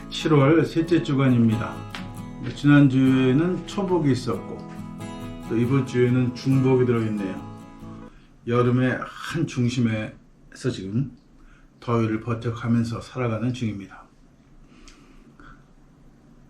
7월 셋째 주간입니다. 지난주에는 초복이 있었고 또 이번 주에는 중복이 들어있네요. 여름의 한 중심에서 지금 더위를 버텨가면서 살아가는 중입니다.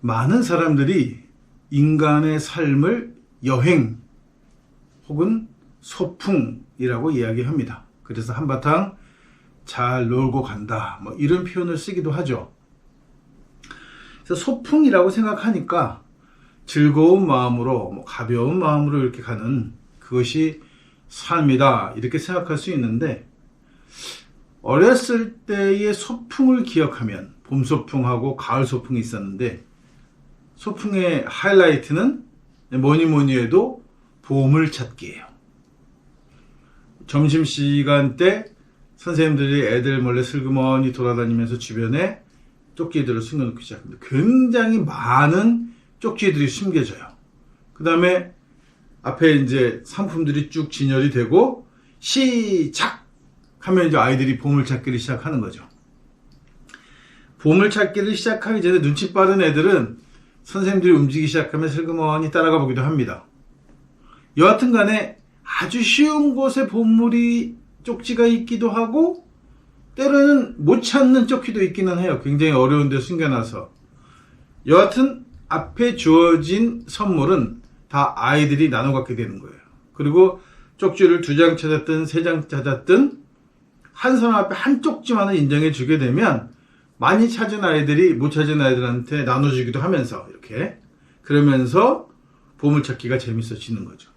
많은 사람들이 인간의 삶을 여행 혹은 소풍이라고 이야기합니다. 그래서 한바탕 잘 놀고 간다, 이런 표현을 쓰기도 하죠. 그래서 소풍이라고 생각하니까 즐거운 마음으로, 가벼운 마음으로 이렇게 가는 그것이 삶이다, 이렇게 생각할 수 있는데, 어렸을 때의 소풍을 기억하면 봄 소풍하고 가을 소풍이 있었는데, 소풍의 하이라이트는 뭐니 해도 보물찾기예요. 점심시간 때 선생님들이 애들 몰래 슬그머니 돌아다니면서 주변에 쪽지들을 숨겨놓기 시작합니다. 굉장히 많은 쪽지들이 숨겨져요. 그 다음에 앞에 이제 상품들이 쭉 진열이 되고 시작! 하면 이제 아이들이 보물찾기를 시작하는 거죠. 보물찾기를 시작하기 전에 눈치 빠른 애들은 선생님들이 움직이기 시작하면 슬그머니 따라가 보기도 합니다. 여하튼 간에 아주 쉬운 곳에 보물이 쪽지가 있기도 하고 때로는 못 찾는 쪽지도 있기는 해요. 굉장히 어려운 데 숨겨놔서. 여하튼 앞에 주어진 선물은 다 아이들이 나눠 갖게 되는 거예요. 그리고 쪽지를 2장 찾았든 3장 찾았든 한 사람 앞에 한 쪽지만을 인정해 주게 되면 많이 찾은 아이들이 못 찾은 아이들한테 나눠주기도 하면서 이렇게 그러면서 보물찾기가 재밌어지는 거죠.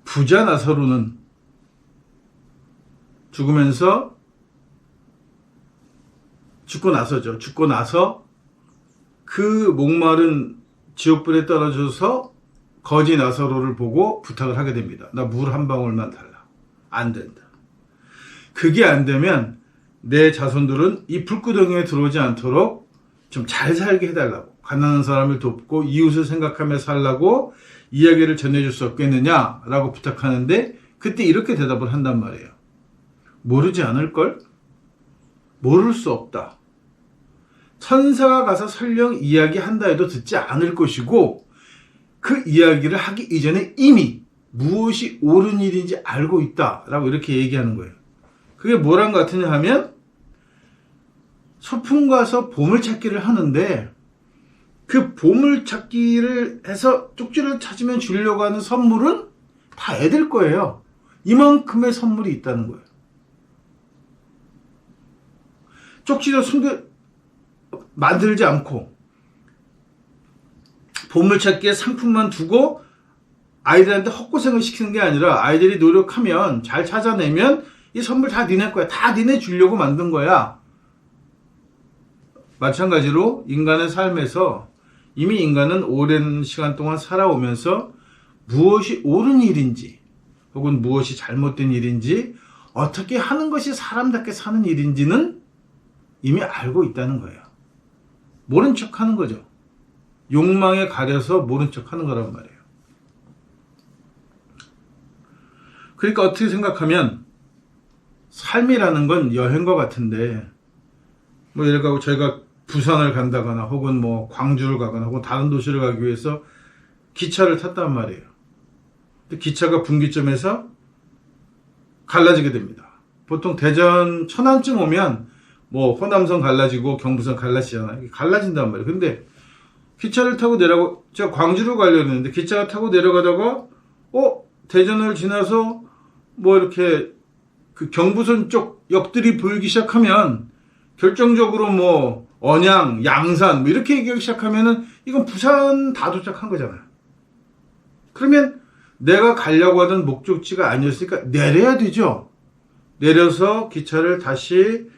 부자 나사로는 죽고 나서 그 목마른 지옥불에 떨어져서 거지 나사로를 보고 부탁을 하게 됩니다. 나 물 한 방울만 달라. 안 된다. 그게 안 되면 내 자손들은 이 불구덩이에 들어오지 않도록 좀 잘 살게 해달라고, 가난한 사람을 돕고 이웃을 생각하며 살라고 이야기를 전해줄 수 없겠느냐라고 부탁하는데, 그때 이렇게 대답을 한단 말이에요. 모르지 않을걸? 모를 수 없다. 천사가 가서 설령 이야기한다 해도 듣지 않을 것이고, 그 이야기를 하기 이전에 이미 무엇이 옳은 일인지 알고 있다라고 이렇게 얘기하는 거예요. 그게 뭐란 것 같으냐 하면, 소풍 가서 보물찾기를 하는데 그 보물찾기를 해서 쪽지를 찾으면 주려고 하는 선물은 다 애들 거예요. 이만큼의 선물이 있다는 거예요. 쪽지도 만들지 않고 보물찾기에 상품만 두고 아이들한테 헛고생을 시키는 게 아니라, 아이들이 노력하면 잘 찾아내면 이 선물 다 니네 거야. 다 니네 주려고 만든 거야. 마찬가지로 인간의 삶에서 이미 인간은 오랜 시간 동안 살아오면서 무엇이 옳은 일인지 혹은 무엇이 잘못된 일인지, 어떻게 하는 것이 사람답게 사는 일인지는 이미 알고 있다는 거예요. 모른 척 하는 거죠. 욕망에 가려서 모른 척 하는 거란 말이에요. 그러니까 어떻게 생각하면 삶이라는 건 여행과 같은데, 예를 들어 저희가 부산을 간다거나 혹은 광주를 가거나 혹은 다른 도시를 가기 위해서 기차를 탔단 말이에요. 근데 기차가 분기점에서 갈라지게 됩니다. 보통 대전 천안쯤 오면 호남선 갈라지고 경부선 갈라지잖아요. 갈라진단 말이에요. 근데 기차를 타고 내려가고, 제가 광주로 가려고 했는데 기차가 타고 내려가다가 대전을 지나서 이렇게 그 경부선 쪽 역들이 보이기 시작하면 결정적으로 언양, 양산 이렇게 얘기하기 시작하면은 이건 부산 다 도착한 거잖아요. 그러면 내가 가려고 하던 목적지가 아니었으니까 내려야 되죠. 내려서 기차를 다시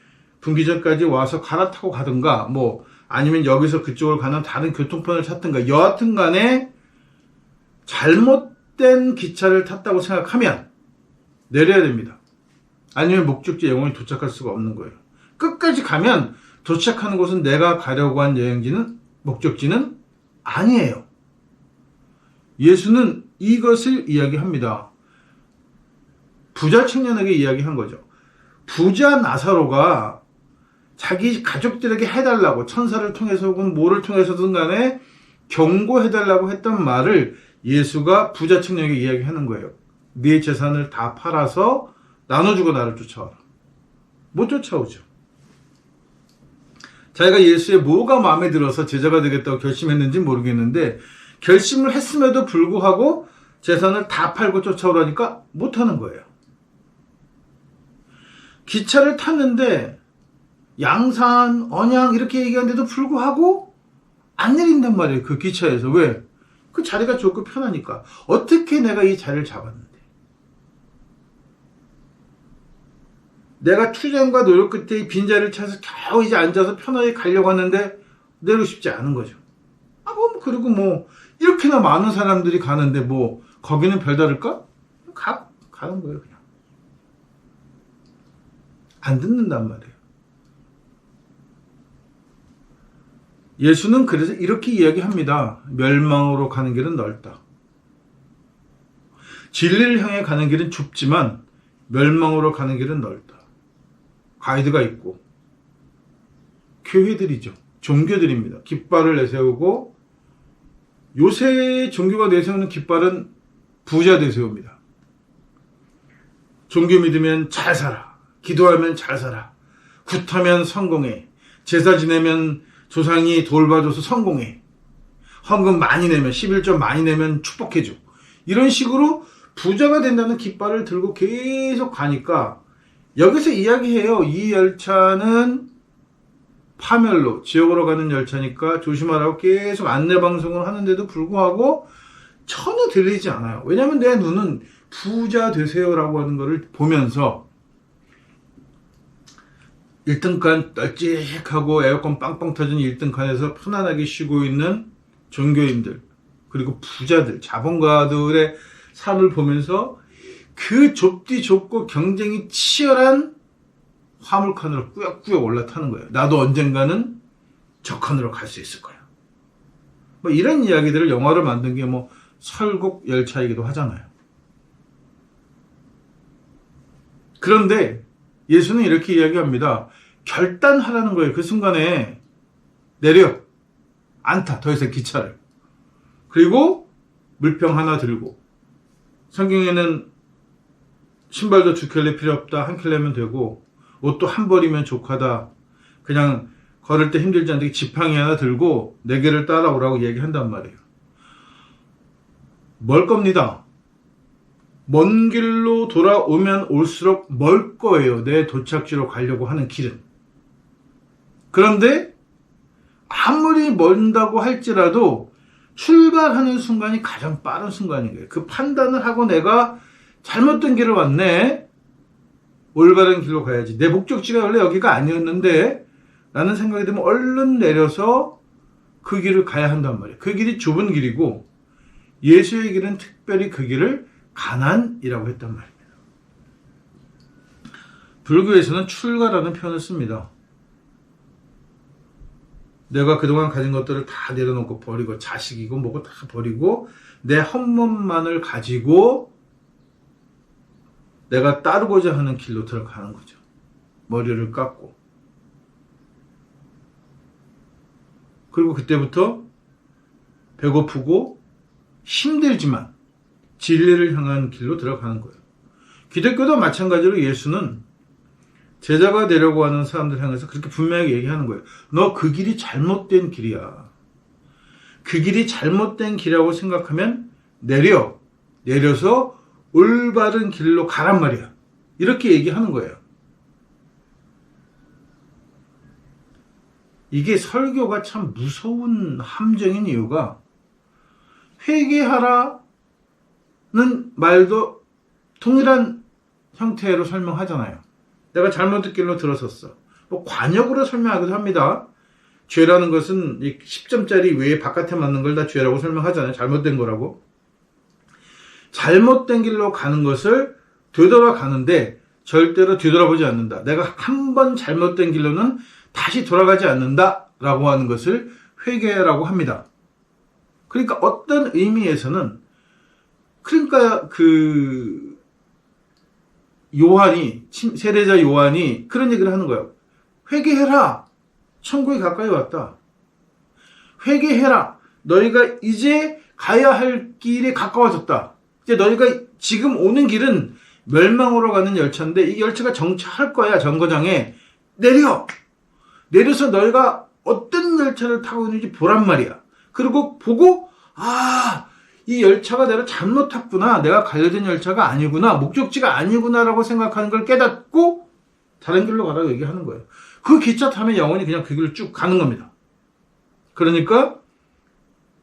분기점까지 와서 갈아타고 가든가 아니면 여기서 그쪽을 가는 다른 교통편을 찾든가, 여하튼 간에 잘못된 기차를 tas다고 생각하면 내려야 됩니다. 아니면 목적지에 영원히 도착할 수가 없는 거예요. 끝까지 가면 도착하는 곳은 내가 가려고 한 목적지는 아니에요. 예수는 이것을 이야기합니다. 부자 청년에게 이야기한 거죠. 부자 나사로가 자기 가족들에게 해달라고 천사를 통해서 혹은 뭐를 통해서든 간에 경고해달라고 했던 말을 예수가 부자 청년에게 이야기하는 거예요. 네 재산을 다 팔아서 나눠주고 나를 쫓아와라. 못 쫓아오죠. 자기가 예수의 뭐가 마음에 들어서 제자가 되겠다고 결심했는지 모르겠는데 결심을 했음에도 불구하고 재산을 다 팔고 쫓아오라니까 못하는 거예요. 기차를 탔는데 양산, 언양 이렇게 얘기하는데도 불구하고 안 내린단 말이에요. 그 기차에서. 왜? 그 자리가 좋고 편하니까. 어떻게 내가 이 자리를 잡았는데. 내가 투쟁과 노력 끝에 이 빈자리를 찾아서 겨우 이제 앉아서 편하게 가려고 하는데 내리고 싶지 않은 거죠. 그리고 뭐 이렇게나 많은 사람들이 가는데 뭐 거기는 별다를까? 가는 거예요, 그냥. 안 듣는단 말이에요. 예수는 그래서 이렇게 이야기합니다. 멸망으로 가는 길은 넓다. 진리를 향해 가는 길은 좁지만 멸망으로 가는 길은 넓다. 가이드가 있고 교회들이죠. 종교들입니다. 깃발을 내세우고 요새 종교가 내세우는 깃발은 부자 내세웁니다. 종교 믿으면 잘 살아. 기도하면 잘 살아. 굿하면 성공해. 제사 지내면 조상이 돌봐줘서 성공해. 헌금 많이 내면 11조 많이 내면 축복해줘. 이런 식으로 부자가 된다는 깃발을 들고 계속 가니까 여기서 이야기해요. 이 열차는 파멸로 지옥으로 가는 열차니까 조심하라고 계속 안내방송을 하는데도 불구하고 전혀 들리지 않아요. 왜냐하면 내 눈은 부자 되세요라고 하는 것을 보면서 1등칸 널찍하고 에어컨 빵빵 터진 1등칸에서 편안하게 쉬고 있는 종교인들 그리고 부자들, 자본가들의 삶을 보면서 그 좁고 경쟁이 치열한 화물칸으로 꾸역꾸역 올라타는 거예요. 나도 언젠가는 저 칸으로 갈 수 있을 거야. 뭐 이런 이야기들을 영화로 만든 게 뭐 설국 열차이기도 하잖아요. 그런데 예수는 이렇게 이야기합니다. 결단하라는 거예요. 그 순간에 내려. 안 타. 더 이상 기차를. 그리고 물병 하나 들고 성경에는 신발도 2켤레 필요 없다. 1켤레면 되고 옷도 한 벌이면 족하다. 그냥 걸을 때 힘들지 않게 지팡이 하나 들고 4개를 따라오라고 얘기한단 말이에요. 멀 겁니다. 먼 길로 돌아오면 올수록 멀 거예요. 내 도착지로 가려고 하는 길은. 그런데 아무리 멀다고 할지라도 출발하는 순간이 가장 빠른 순간인 거예요. 그 판단을 하고 내가 잘못된 길을 왔네. 올바른 길로 가야지. 내 목적지가 원래 여기가 아니었는데 라는 생각이 들면 얼른 내려서 그 길을 가야 한단 말이에요. 그 길이 좁은 길이고 예수의 길은 특별히 그 길을 가난이라고 했단 말입니다. 불교에서는 출가라는 표현을 씁니다. 내가 그동안 가진 것들을 다 내려놓고 버리고 자식이고 뭐고 다 버리고 내 헛몸만을 가지고 내가 따르고자 하는 길로 들어가는 거죠. 머리를 깎고. 그리고 그때부터 배고프고 힘들지만 진리를 향한 길로 들어가는 거예요. 기독교도 마찬가지로 예수는 제자가 되려고 하는 사람들 향해서 그렇게 분명하게 얘기하는 거예요. 너 그 길이 잘못된 길이야. 그 길이 잘못된 길이라고 생각하면 내려서 올바른 길로 가란 말이야. 이렇게 얘기하는 거예요. 이게 설교가 참 무서운 함정인 이유가 회개하라는 말도 동일한 형태로 설명하잖아요. 내가 잘못된 길로 들어섰어. 뭐 관역으로 설명하기도 합니다. 죄라는 것은 10점짜리 외에 바깥에 맞는 걸 다 죄라고 설명하잖아요. 잘못된 거라고. 잘못된 길로 가는 것을 되돌아가는데 절대로 뒤돌아보지 않는다. 내가 한 번 잘못된 길로는 다시 돌아가지 않는다 라고 하는 것을 회개라고 합니다. 그러니까 어떤 의미에서는 그러니까 요한이, 세례자 요한이 그런 얘기를 하는 거예요. 회개해라. 천국이 가까이 왔다. 회개해라. 너희가 이제 가야 할 길이 가까워졌다. 이제 너희가 지금 오는 길은 멸망으로 가는 열차인데 이 열차가 정차할 거야. 정거장에 내려서 너희가 어떤 열차를 타고 있는지 보란 말이야. 그리고 보고 이 열차가 내가 잘못 탔구나. 내가 가려던 열차가 아니구나. 목적지가 아니구나라고 생각하는 걸 깨닫고 다른 길로 가라고 얘기하는 거예요. 그 기차 타면 영원히 그냥 그 길을 쭉 가는 겁니다. 그러니까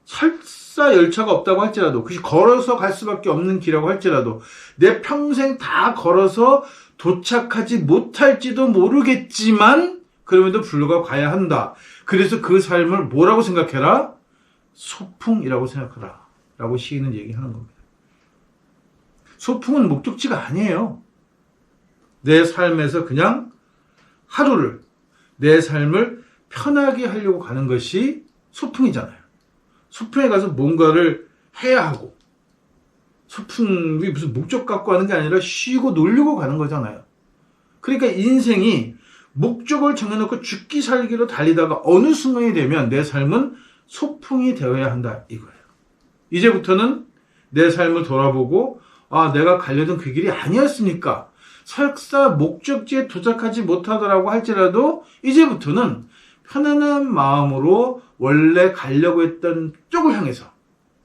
설사 열차가 없다고 할지라도, 그것이 걸어서 갈 수밖에 없는 길이라고 할지라도 내 평생 다 걸어서 도착하지 못할지도 모르겠지만 그럼에도 불구하고 가야 한다. 그래서 그 삶을 뭐라고 생각해라? 소풍이라고 생각하라. 라고 시인은 얘기하는 겁니다. 소풍은 목적지가 아니에요. 내 삶에서 그냥 하루를, 내 삶을 편하게 하려고 가는 것이 소풍이잖아요. 소풍에 가서 뭔가를 해야 하고, 소풍이 무슨 목적 갖고 하는 게 아니라 쉬고 놀려고 가는 거잖아요. 그러니까 인생이 목적을 정해놓고 죽기 살기로 달리다가 어느 순간이 되면 내 삶은 소풍이 되어야 한다 이거예요. 이제부터는 내 삶을 돌아보고 내가 가려던 그 길이 아니었으니까 설사 목적지에 도착하지 못하더라고 할지라도 이제부터는 편안한 마음으로 원래 가려고 했던 쪽을 향해서,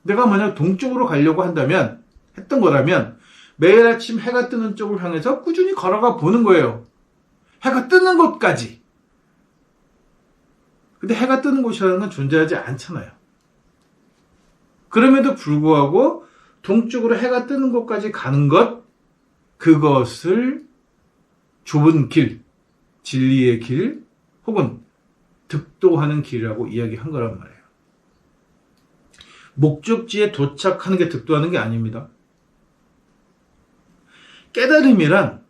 내가 만약 동쪽으로 가려고 했던 거라면 매일 아침 해가 뜨는 쪽을 향해서 꾸준히 걸어가 보는 거예요. 해가 뜨는 곳까지. 근데 해가 뜨는 곳이라는 건 존재하지 않잖아요. 그럼에도 불구하고 동쪽으로 해가 뜨는 곳까지 가는 것, 그것을 좁은 길, 진리의 길, 혹은 득도하는 길이라고 이야기한 거란 말이에요. 목적지에 도착하는 게 득도하는 게 아닙니다. 깨달음이란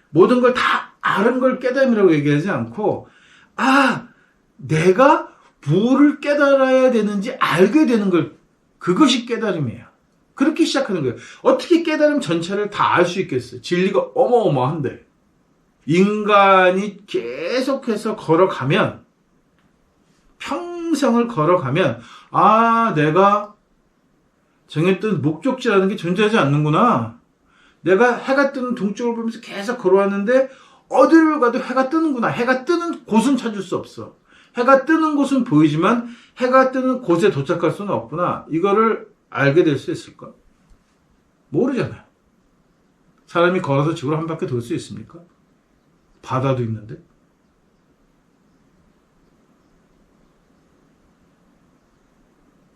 모든 걸 다 아는 걸 깨달음이라고 얘기하지 않고 내가 뭐를 깨달아야 되는지 알게 되는 걸, 그것이 깨달음이에요. 그렇게 시작하는 거예요. 어떻게 깨달음 전체를 다 알 수 있겠어요? 진리가 어마어마한데. 인간이 계속해서 걸어가면, 평생을 걸어가면 내가 정했던 목적지라는 게 존재하지 않는구나. 내가 해가 뜨는 동쪽을 보면서 계속 걸어왔는데 어디를 가도 해가 뜨는구나. 해가 뜨는 곳은 찾을 수 없어. 해가 뜨는 곳은 보이지만 해가 뜨는 곳에 도착할 수는 없구나. 이거를 알게 될 수 있을까? 모르잖아요. 사람이 걸어서 지구를 한 바퀴 돌 수 있습니까? 바다도 있는데.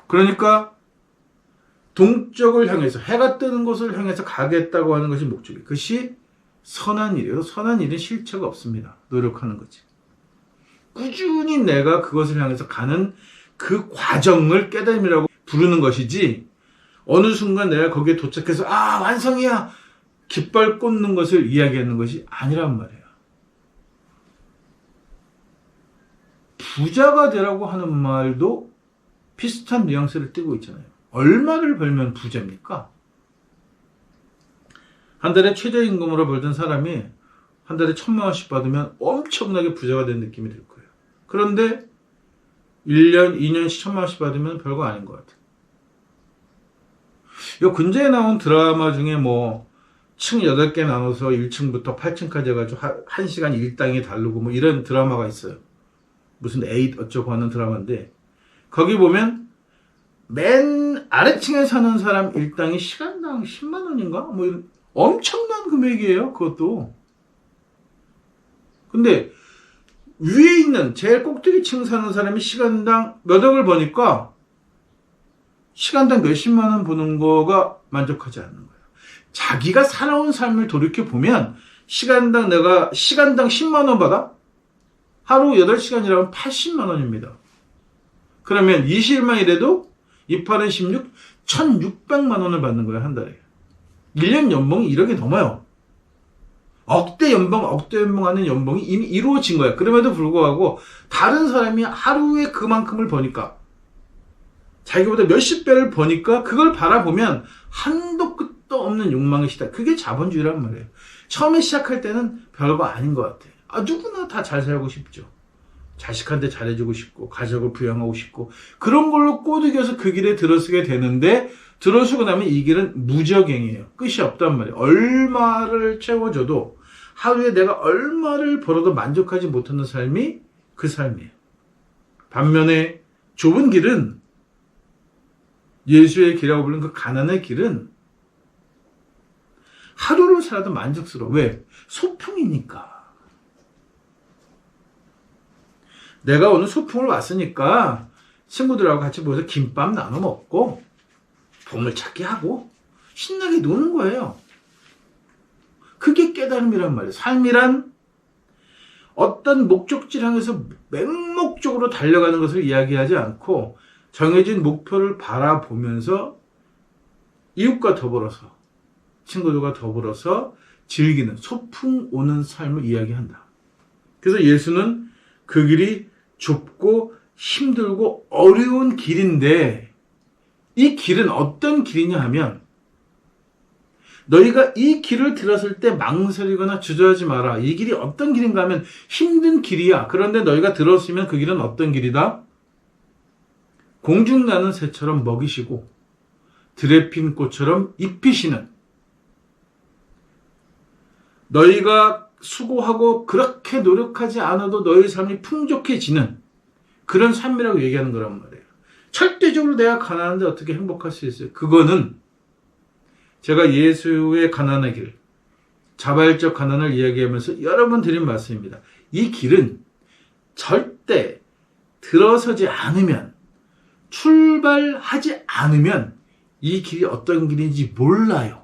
그러니까 동쪽을 향해서, 해가 뜨는 곳을 향해서 가겠다고 하는 것이 목적이에요. 그것이 선한 일이에요. 선한 일은 실체가 없습니다. 노력하는 거지. 꾸준히 내가 그것을 향해서 가는 그 과정을 깨달음이라고 부르는 것이지, 어느 순간 내가 거기에 도착해서 완성이야! 깃발 꽂는 것을 이야기하는 것이 아니란 말이에요. 부자가 되라고 하는 말도 비슷한 뉘앙스를 띠고 있잖아요. 얼마를 벌면 부자입니까? 한 달에 최저임금으로 벌던 사람이 한 달에 1,000만 원씩 받으면 엄청나게 부자가 된 느낌이 들 거예요. 그런데 1년, 2년씩 1,000만 원씩 받으면 별거 아닌 것 같아요. 요 근처에 나온 드라마 중에 층 8개 나눠서 1층부터 8층까지 해가지고 1시간 일당이 다르고 이런 드라마가 있어요. 무슨 에잇 어쩌고 하는 드라마인데, 거기 보면 맨 아래층에 사는 사람 일당이 시간당 10만 원인가? 이런 엄청난 금액이에요, 그것도. 근데 위에 있는 제일 꼭대기층 사는 사람이 시간당 몇 억을 버니까 시간당 몇십만 원 버는 거가 만족하지 않는 거예요. 자기가 살아온 삶을 돌이켜보면 내가 시간당 10만 원 받아? 하루 8시간이라면 80만 원입니다. 그러면 20일만 일해도 28은 16, 1,600만 원을 받는 거예요, 한 달에. 1년 연봉이 1억이 넘어요. 억대 연봉 하는 연봉이 이미 이루어진 거야. 그럼에도 불구하고 다른 사람이 하루에 그만큼을 버니까, 자기보다 몇십 배를 버니까 그걸 바라보면 한도 끝도 없는 욕망의 시대. 그게 자본주의란 말이에요. 처음에 시작할 때는 별거 아닌 것 같아요. 누구나 다 잘 살고 싶죠. 자식한테 잘해주고 싶고 가족을 부양하고 싶고 그런 걸로 꼬드겨서 그 길에 들어서게 되는데 들어서고 나면 이 길은 무적행이에요. 끝이 없단 말이에요. 얼마를 채워줘도 하루에 내가 얼마를 벌어도 만족하지 못하는 삶이 그 삶이에요. 반면에 좁은 길은 예수의 길이라고 부르는 그 가난의 길은 하루를 살아도 만족스러워. 왜? 소풍이니까. 내가 오늘 소풍을 왔으니까 친구들하고 같이 모여서 김밥 나눠 먹고 보물찾기 하고 신나게 노는 거예요. 그게 깨달음이란 말이에요. 삶이란 어떤 목적지를 향해서 맹목적으로 달려가는 것을 이야기하지 않고 정해진 목표를 바라보면서 이웃과 더불어서 친구들과 더불어서 즐기는 소풍 오는 삶을 이야기한다. 그래서 예수는 그 길이 좁고 힘들고 어려운 길인데 이 길은 어떤 길이냐 하면 너희가 이 길을 들었을 때 망설이거나 주저하지 마라. 이 길이 어떤 길인가 하면 힘든 길이야. 그런데 너희가 들었으면 그 길은 어떤 길이다? 공중나는 새처럼 먹이시고 들에 핀 꽃처럼 입히시는 너희가 수고하고 그렇게 노력하지 않아도 너희 삶이 풍족해지는 그런 삶이라고 얘기하는 거란 말이에요. 절대적으로 내가 가난한데 어떻게 행복할 수 있어요? 그거는 제가 예수의 가난의 길, 자발적 가난을 이야기하면서 여러 번 드린 말씀입니다. 이 길은 절대 들어서지 않으면, 출발하지 않으면 이 길이 어떤 길인지 몰라요.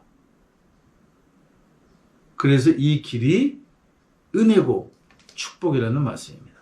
그래서 이 길이 은혜고 축복이라는 말씀입니다.